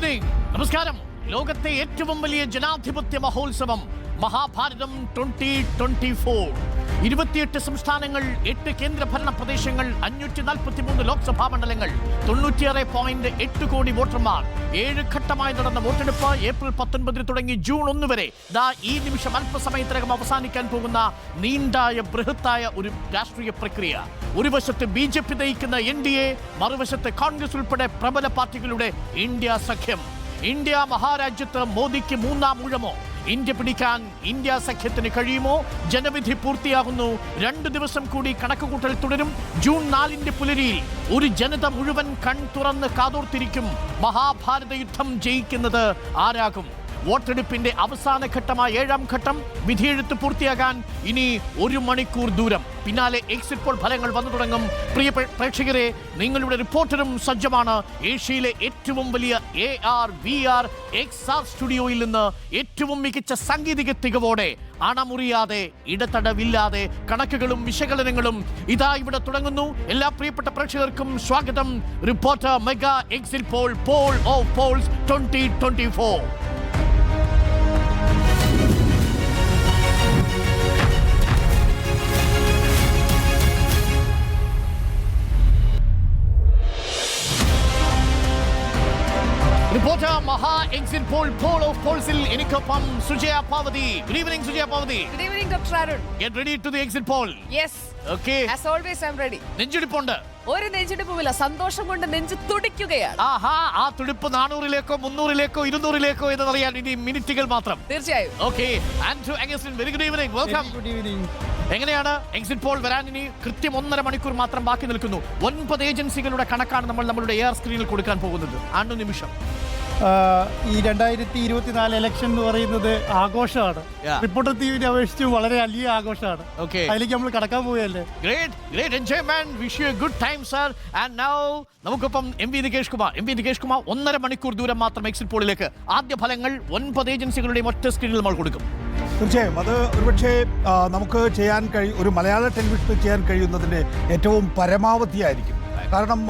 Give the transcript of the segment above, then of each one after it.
Evening. നമസ്കാരം. ലോകത്തെ ഏറ്റവും വലിയ ജനാധിപത്യ മഹോത്സവം മഹാഭാരതം 2024. 28 സംസ്ഥാനങ്ങൾ, 8 കേന്ദ്രഭരണ പ്രദേശങ്ങൾ, 543 ലോക്സഭാ മണ്ഡലങ്ങൾ, 96.8 കോടി വോട്ടർമാർ. 7 ഘട്ടമായി നടന്ന വോട്ടെടുപ്പ് ഏപ്രിൽ 19 തുടങ്ങി ജൂൺ 1 വരെ ഈ നിമിഷം അല്പസമയത്തിനകം അവസാനിക്കാൻ പോകുന്ന നീണ്ടായ ബൃഹത്തായ ഒരു രാഷ്ട്രീയ പ്രക്രിയ. ഒരു വശത്ത് BJP നയിക്കുന്ന NDA, മറുവശത്ത് കോൺഗ്രസ് ഉൾപ്പെടെ പ്രബല പാർട്ടികളുടെ ഇന്ത്യ സഖ്യം. ഇന്ത്യ മഹാരാജ്യത്ത് മോദിക്ക് മൂന്നാം ഊഴമോ? ഇന്ത്യ പിടിക്കാൻ ഇന്ത്യ സഖ്യത്തിന് കഴിയുമോ? ജനവിധി പൂർത്തിയാകുന്നു. 2 ദിവസം കൂടി കണക്കുകൂട്ടൽ തുടരും. ജൂൺ 4 പുലരിയിൽ ഒരു ജനത മുഴുവൻ കൺ തുറന്ന് കാതോർത്തിരിക്കും. മഹാഭാരത യുദ്ധം ജയിക്കുന്നത് ആരാകും? വോട്ടെടുപ്പിന്റെ അവസാന ഘട്ടമായ 7ാം ഘട്ടം വിധിയെഴുത്ത് പൂർത്തിയാകാൻ ഇനി 1 മണിക്കൂർ ദൂരം. പിന്നാലെ എക്സിറ്റ് പോൾ ഫലങ്ങൾ വന്നു തുടങ്ങും. പ്രിയ പ്രേക്ഷകരെ, നിങ്ങളുടെ റിപ്പോർട്ടറും സജ്ജമാണ്. ഏഷ്യയിലെ ഏറ്റവും വലിയ AR, VR, XR സ്റ്റുഡിയോയിൽ നിന്ന് ഏറ്റവും മികച്ച സാങ്കേതിക തികവോടെ അണമുറിയാതെ ഇടതടവില്ലാതെ കണക്കുകളും വിശകലനങ്ങളും ഇതാ ഇവിടെ തുടങ്ങുന്നു. എല്ലാ പ്രിയപ്പെട്ട പ്രേക്ഷകർക്കും സ്വാഗതം. Reporter mega exit poll, poll of polls 2024. Reporter മഹാ എക്സിറ്റ് പോൾ, പോൾ ഓഫ് പോൾസിൽ എനിക്കൊപ്പം Sujaya Pavathi. Good evening Sujaya Pavathi. Good evening, Dr. Arun. Get ready to the exit poll. Yes. Okay. As always, I'm ready. നെഞ്ചിടിപ്പുണ്ട്. ഒരു നെഞ്ചിടിപ്പുമില്ല, സന്തോഷം കൊണ്ട് നെഞ്ച് തുടിക്കുകയാണ്. ആഹാ, ആ തുടിപ്പ് 400ലേക്കോ 300ലേക്കോ 200ലേക്കോ എന്നറിയാൻ ഇനി മിനിറ്റുകൾ മാത്രം. തീർച്ചയായും. Okay, Andrew Augustine, very good evening. Welcome. Good evening. എങ്ങനെയാണ് എക്സിറ്റ് പോൾ വരാൻ ഇനി കൃത്യം 1.5 മണിക്കൂർ മാത്രം ബാക്കി നിൽക്കുന്നു. 9 ഏജൻസികളുടെ കണക്കാണ് നമ്മൾ നമ്മളുടെ AR സ്ക്രീനിൽ കൊടുക്കാൻ പോകുന്നത്. ആണ്ടു നിമിഷം ഈ 2024 ഇലക്ഷൻ എന്ന് പറയുന്നത് ആഘോഷമാണ്. റിപ്പോർട്ടർ TVനെ അപേക്ഷിച്ച് വളരെ വലിയ ആഘോഷമാണ്. അതിലേക്ക് നമ്മൾ കടക്കാൻ പോവുകയല്ലേ. Great enjoyment. Wish you good time sir. And now നമുക്കൊപ്പം MV നികേഷ് കുമാർ. 1.5 മണിക്കൂർ ദൂരം മാത്രം എക്സിറ്റ് പോളിലേക്ക്. ആദ്യ ഫലങ്ങൾ 9 ഏജൻസികളുടെയും ഒറ്റ സ്ക്രീനിൽ നമ്മൾ കൊടുക്കും. തീർച്ചയായും അത് ഒരുപക്ഷെ നമുക്ക് ചെയ്യാൻ ഒരു മലയാള ടെലിവിഷനിൽ ചെയ്യാൻ കഴിയുന്നതിൻ്റെ ഏറ്റവും പരമാവധിയായിരിക്കും. കാരണം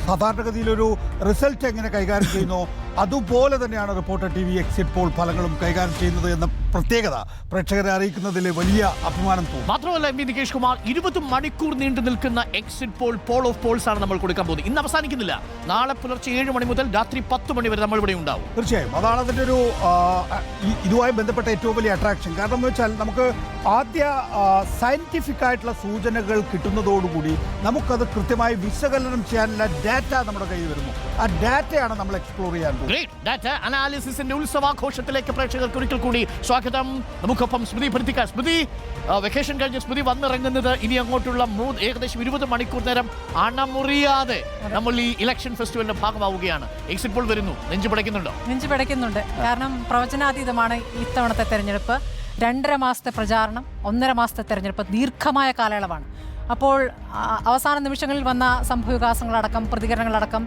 സാധാരണഗതിയിലൊരു റിസൾട്ട് എങ്ങനെ കൈകാര്യം ചെയ്യുന്നോ അതുപോലെ തന്നെയാണ് റിപ്പോർട്ടർ TV എക്സിറ്റ് പോൾ ഫലങ്ങളും കൈകാര്യം ചെയ്യുന്നത് എന്ന പ്രത്യേകത പ്രേക്ഷകരെ അറിയിക്കുന്നതിൽ വലിയ അഭിമാനം തോന്നും. മാത്രമല്ല MV നികേഷ് കുമാർ, 20 മണിക്കൂർ നീണ്ടു നിൽക്കുന്ന exit poll, poll of polls ആണ് നമ്മൾ കൊടുക്കാൻ പോകുന്നത്. ഇന്ന് അവസാനിക്കുന്നില്ല. നാളെ പുലർച്ചെ 7 മണി മുതൽ രാത്രി 10 മണി വരെ നമ്മൾ ഇവിടെ ഉണ്ടാവും. തീർച്ചയായും അതാണ് അതിൻ്റെ ഒരു ഇതുമായി ബന്ധപ്പെട്ട ഏറ്റവും വലിയ അട്രാക്ഷൻ. കാരണം എന്ന് വെച്ചാൽ നമുക്ക് ആദ്യ സയന്റിഫിക് ആയിട്ടുള്ള സൂചനകൾ കിട്ടുന്നതോടുകൂടി നമുക്കത് കൃത്യമായി വിശകലനം ചെയ്യാനുള്ള ഡാറ്റ നമ്മുടെ കയ്യിൽ വരുന്നു. ആ ഡാറ്റയാണ് നമ്മൾ എക്സ്പ്ലോർ ചെയ്യാൻ പോകുന്നത്. ഡാറ്റ അനാലിസിസിന്റെ ഉത്സവാഘോഷത്തിലേക്ക് പ്രേക്ഷകർക്ക് ഒരിക്കൽ കൂടി സ്വാഗതം. നമുക്കൊപ്പം സ്മൃതി പരുത്തിക്കാർ. സ്മൃതി, വെക്കേഷൻ കഴിഞ്ഞ് സ്മൃതി വന്നിറങ്ങുന്നത് ഇനി അങ്ങോട്ടുള്ള ഏകദേശം 20 മണിക്കൂർ നേരം അണമുറിയാതെ നമ്മൾ ഈ ഇലക്ഷൻ ഫെസ്റ്റിവലിന്റെ ഭാഗമാവുകയാണ്. എക്സിറ്റ് പോൾ വരുന്നു. നെഞ്ചു പിടയ്ക്കുന്നുണ്ട്. കാരണം പ്രവചനാതീതമാണ് ഇത്തവണത്തെ തെരഞ്ഞെടുപ്പ്. 2.5 മാസത്തെ പ്രചാരണം, 1.5 മാസത്തെ തെരഞ്ഞെടുപ്പ്, ദീർഘമായ കാലയളവാണ്. അപ്പോൾ അവസാന നിമിഷങ്ങളിൽ വന്ന സംഭവവികാസങ്ങളടക്കം, പ്രതികരണങ്ങളടക്കം,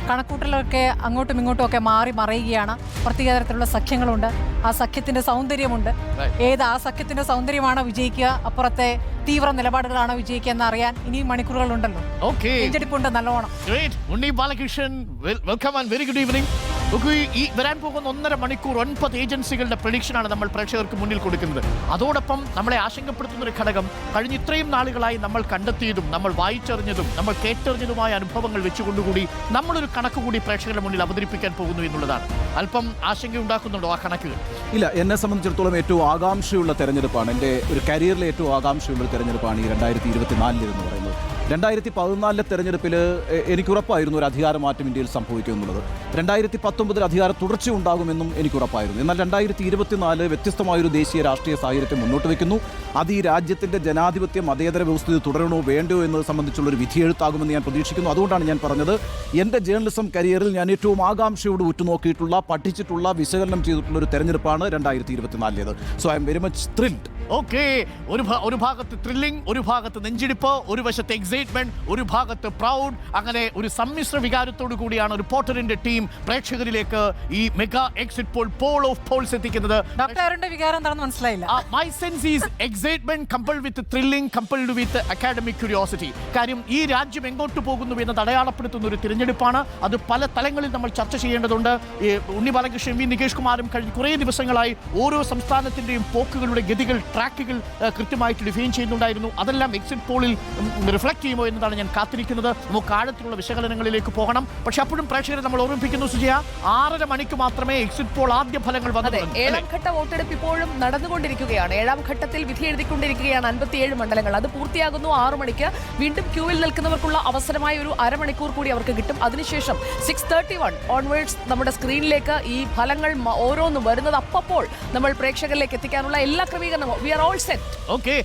കണക്കൂട്ടലൊക്കെ അങ്ങോട്ടും ഇങ്ങോട്ടും ഒക്കെ മാറി മറയുകയാണ്. പ്രത്യേക തരത്തിലുള്ള സഖ്യങ്ങളുണ്ട്. ആ സഖ്യത്തിന്റെ സൗന്ദര്യമുണ്ട്. ആ സഖ്യത്തിന്റെ സൗന്ദര്യമാണോ വിജയിക്കുക, അപ്പുറത്തെ തീവ്ര നിലപാടുകളാണോ വിജയിക്കുക എന്നറിയാൻ ഇനിയും മണിക്കൂറുകളുണ്ടല്ലോ. നെഞ്ചടിപ്പുണ്ട് നല്ലോണം. Unni Balakrishnan, welcome and very good evening. ഈ വരാൻ പോകുന്ന 1.5 മണിക്കൂർ 9 ഏജൻസികളുടെ പ്രഡിക്ഷനാണ് നമ്മൾ പ്രേക്ഷകർക്ക് മുന്നിൽ കൊടുക്കുന്നത്. അതോടൊപ്പം നമ്മളെ ആശങ്കപ്പെടുത്തുന്ന ഒരു ഘടകം, കഴിഞ്ഞ ഇത്രയും നാളുകളായി നമ്മൾ കണ്ടെത്തിയതും നമ്മൾ വായിച്ചറിഞ്ഞതും നമ്മൾ കേട്ടറിഞ്ഞതുമായ അനുഭവങ്ങൾ വെച്ചുകൊണ്ടുകൂടി നമ്മളൊരു കണക്ക് കൂടി പ്രേക്ഷകരുടെ മുന്നിൽ അവതരിപ്പിക്കാൻ പോകുന്നു എന്നുള്ളതാണ്. അല്പം ആശങ്കയുണ്ടാക്കുന്നുണ്ടോ ആ കണക്കുകൾ? ഇല്ല, എന്നെ സംബന്ധിച്ചിടത്തോളം ഏറ്റവും ആകാംക്ഷയുള്ള തെരഞ്ഞെടുപ്പാണ്. എൻ്റെ ഒരു കരിയറിലെ ഏറ്റവും ആകാംക്ഷയുള്ള തെരഞ്ഞെടുപ്പാണ് ഈ 2024 എന്ന് പറയുന്നത്. 2014 തെരഞ്ഞെടുപ്പിൽ എനിക്കുറപ്പായിരുന്നു ഒരു അധികാരമാറ്റം ഇന്ത്യയിൽ സംഭവിക്കുമെന്നുള്ളത്. 2019 അധികാര തുടർച്ച ഉണ്ടാകുമെന്നും എനിക്കുറപ്പായിരുന്നു. എന്നാൽ 2024 വ്യത്യസ്തമായൊരു ദേശീയ രാഷ്ട്രീയ സാഹചര്യത്തെ മുന്നോട്ട് വയ്ക്കുന്നു. അത് ഈ രാജ്യത്തിൻ്റെ ജനാധിപത്യ മതേതര വ്യവസ്ഥിതി തുടരണോ വേണ്ടയോ എന്നത് സംബന്ധിച്ചുള്ളൊരു വിധിയെഴുത്താകുമെന്ന് ഞാൻ പ്രതീക്ഷിക്കുന്നു. അതുകൊണ്ടാണ് ഞാൻ പറഞ്ഞത്, എൻ്റെ ജേർണലിസം കരിയറിൽ ഞാൻ ഏറ്റവും ആകാംക്ഷയോട് ഉറ്റുനോക്കിയിട്ടുള്ള, പഠിച്ചിട്ടുള്ള, വിശകലനം ചെയ്തിട്ടുള്ള ഒരു തെരഞ്ഞെടുപ്പാണ് 2024. So I am very much thrilled okay, ഒരു ഭാഗത്ത് ത്രില്ലിംഗ്, ഒരു ഭാഗത്ത് നെഞ്ചിടിപ്പ്, ഒരു വശത്ത് എക്സൈറ്റ്മെന്റ്, ഒരു ഭാഗത്ത് പ്രൗഡ്, അങ്ങനെ ഒരു സമ്മിശ്ര വികാരത്തോടു കൂടിയാണ് റിപ്പോർട്ടറിന്റെ ടീം പ്രേക്ഷകരിലേക്ക് ഈ mega exit Paul of Paul's എത്തിക്കുന്നത്. ഡോക്ടറുടെ വികാരം എന്താണെന്ന് മനസ്സിലായില്ല. My sense is excitement compelled with thrilling compelled with academic curiosity. കാര്യം ഈ രാജ്യം എങ്ങോട്ട് പോകുന്നു എന്നത് അടയാളപ്പെടുത്തുന്ന ഒരു തിരഞ്ഞെടുപ്പാണ്. അത് പല തലങ്ങളിൽ നമ്മൾ ചർച്ച ചെയ്യേണ്ടതുണ്ട്. ഉണ്ണി ബാലകൃഷ്ണൻ, വി നികേഷ് കുമാറും കഴിഞ്ഞ കുറേ ദിവസങ്ങളായി ഓരോ സംസ്ഥാനത്തിന്റെയും പോക്കുകളുടെ ഗതികൾ, ട്രാക്കുകൾ കൃത്യമായിട്ട് ഡിഫൈൻ ചെയ്യുന്നുണ്ടായിരുന്നു. അതെല്ലാം എക്സിറ്റ് പോളിൽ റിഫ്ലക്ട് ചെയ്യുമോ എന്നതാണ് ഞാൻ കാത്തിരിക്കുന്നത്. നമുക്ക് ആഴത്തിലുള്ള വിശകലനങ്ങളിലേക്ക് പോകണം. പക്ഷെ അപ്പോഴും പ്രേക്ഷകരെ നമ്മൾ ഓർമ്മിപ്പിക്കുന്നു സുജയ, 6:30 മണിക്ക് മാത്രമേ എക്സിറ്റ് പോൾ ആദ്യ ഫലങ്ങൾ വന്നത്. 7ാം ഘട്ട വോട്ടെടുപ്പ് ഇപ്പോഴും നടന്നുകൊണ്ടിരിക്കുകയാണ്. 7ാം ഘട്ടത്തിൽ വിധി എഴുതിക്കൊണ്ടിരിക്കുകയാണ് 57 മണ്ഡലങ്ങൾ. അത് പൂർത്തിയാകുന്നു 6 മണിക്ക്. വീണ്ടും ക്യൂവിൽ നിൽക്കുന്നവർക്കുള്ള അവസരമായി ഒരു അരമണിക്കൂർ കൂടി അവർക്ക് കിട്ടും. അതിനുശേഷം 6:31 ഓൺവേർഡ്സ് നമ്മുടെ സ്ക്രീനിലേക്ക് ഈ ഫലങ്ങൾ ഓരോന്നും വരുന്നത് അപ്പോൾ നമ്മൾ പ്രേക്ഷകരിലേക്ക് എത്തിക്കാനുള്ള എല്ലാ ക്രമീകരണവും. We are all set. Okay.